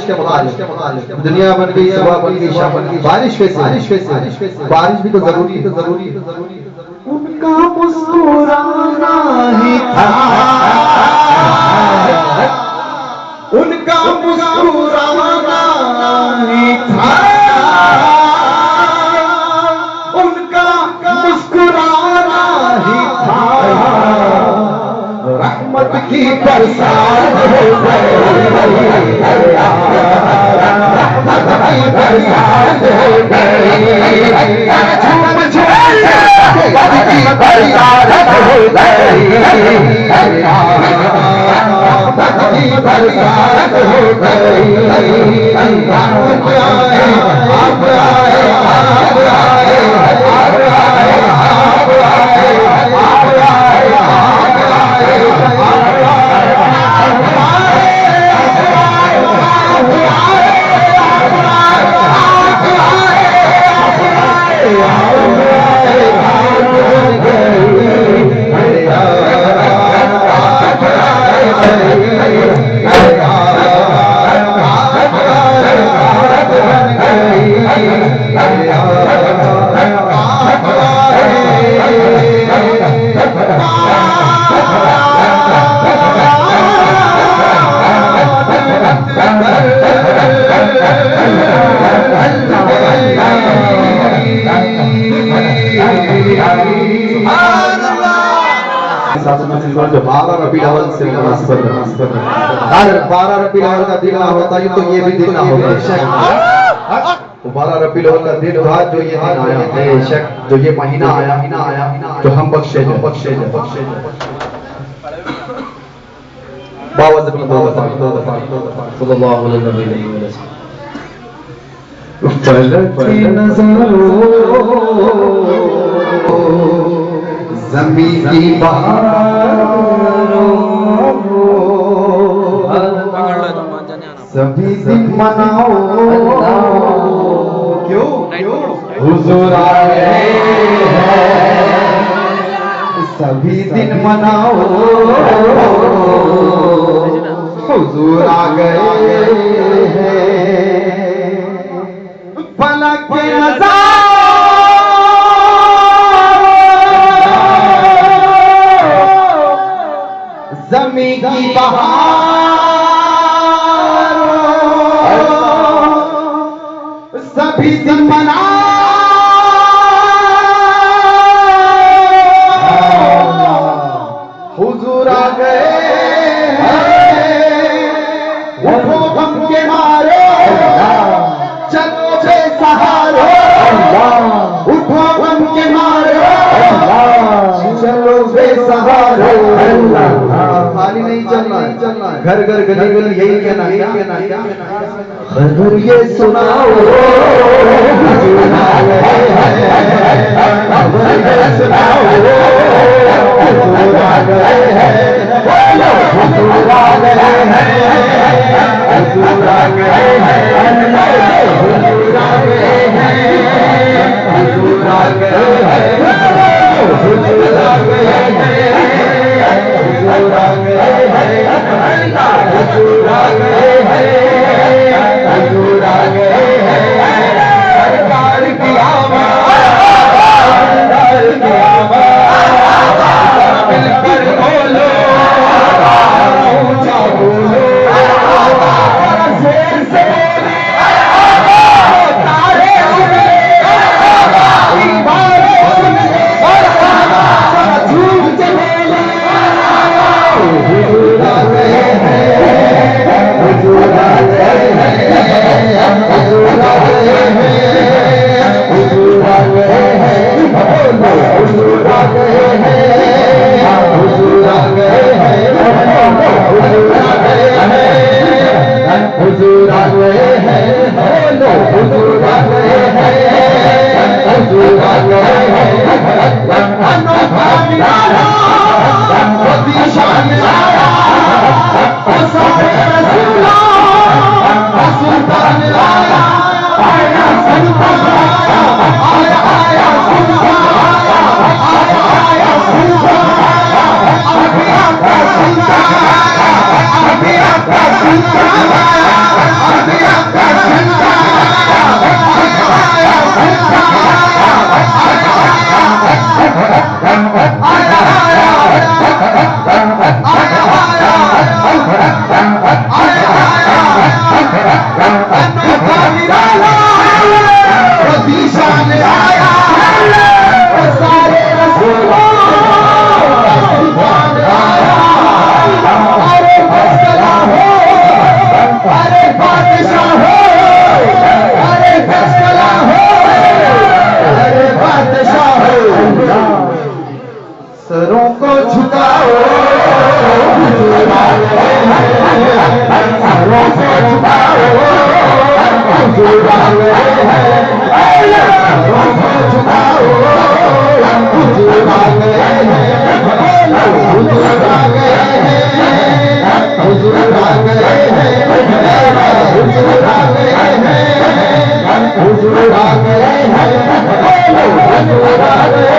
के मुताबिक दुनिया बन गई, सुबह बन गई, शाम बन गई, बारिश कैसे? बारिश भी तो जरूरी है। उनका मुस्कुराना ही था, उनका मुस्कुराना ही था, उनका मुस्कुराना ही था, रहमत की बरसात हो गई, रहमत की बरसात हो गई, झूम झूम रहमत की बरसात हो गई, रहमत की बरसात हो गई, आप आए, आप आए, आप आए, आप आए, आप आए, आप जो 12 रबीउल अव्वल से मुनासिबत अगर 12 रबीउल अव्वल का दिन ना होता ये तो ये भी दिन ना होता। तो 12 रबीउल अव्वल का दिन था, जो ये दिन आया, बेशक जो ये महीना आया तो हम बख्शे बावज़ अपना दो दफा सल्लल्लाहु अलैहि वसल्लम। ज़मीन की बहारों सभी दिन मनाओ, क्यों हुजूर आए हैं, सभी दिन मनाओ, हुजूर आ गए हैं, फलक के ज़मीन की बहारों सभी दिन मनाओ, हुजूर आ गए हैं, उठो गम के मारे, चलो बेसहारे, उठो गम के मारे, चलो बेसहारे। खाली नहीं चलना है, घर घर गली गली यही कहना क्या खबर ये सुनाओ, हुजूर आ गए हैं, खबर ये सुनाओ, हुजूर आ गए हैं, हुजूर आ गए हैं, हुजूर आ गए हैं, हुजूर आ गए हैं, हुजूर आ गए हैं, हुजूर आ गए हैं, हुजूर आ गए हैं, हुजूर आ गए हैं, हुजूर आ गए हैं, सरकार की आवाज़, सरकार की आवाज़, मिलकर बोलो, ऊंचा बोलो, शेर से तारे उड़े, दीवारें उड़े, झूम चले, हुजूर आ गए हैं, को झुकाओ हुजूर आ गए हैं सरों को झुकाओ हुजूर आ गए हैं सरों को झुकाओ हुजूर आ गए हैं हुजूर आ गए हैं हुजूर आ गए हैं हुजूर आ गए हैं हुजूर आ गए हैं हुजूर आ गए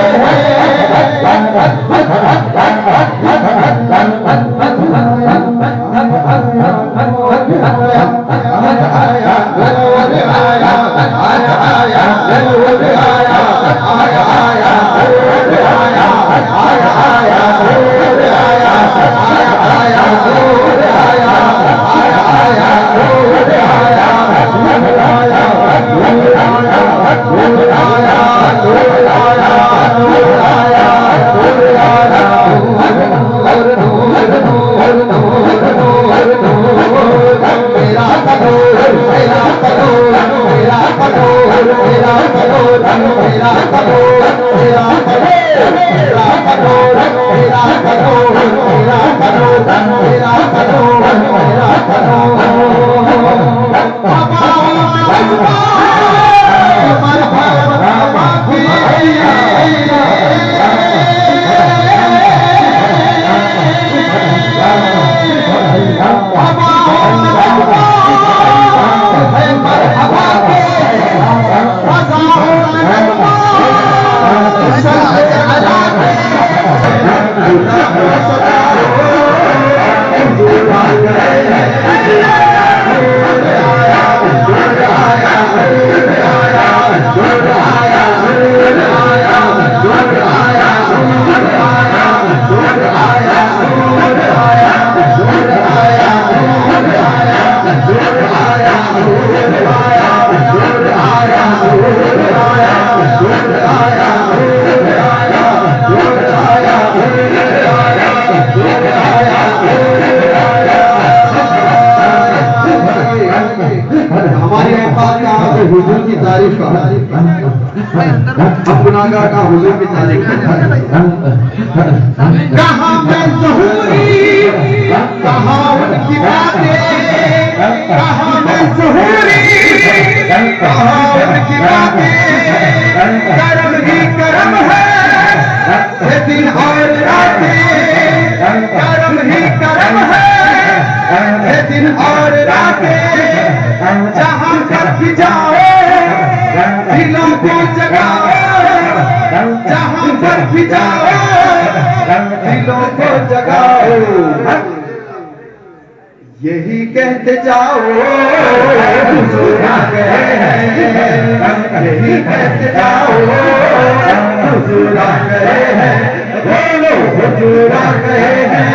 हुजूर की तारीफ का गुनाहगार का हुजूर की तारीफ कहाँ मैं ज़हूरी कहाँ उनकी बातें कहाँ मैं ज़हूरी कहाँ उनकी बातें करम ही करम है ये दिन और रातें करम ही करम है ये दिन और रातें जहाँ पर भी जाओ दिलों को जगाओ जहाँ पर भी जाओ दिलों को जगाओ यही कहते जाओ हुजूर आ गए हैं यही कहते जाओ हुजूर आ गए हैं बोलो हुजूर आ गए हैं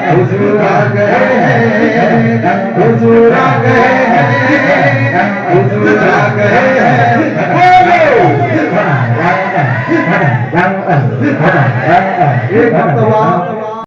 हुजूर आ गए हैं हुजूर आ गए हैं हुजूर आ गए हैं बोलो एक मरतबा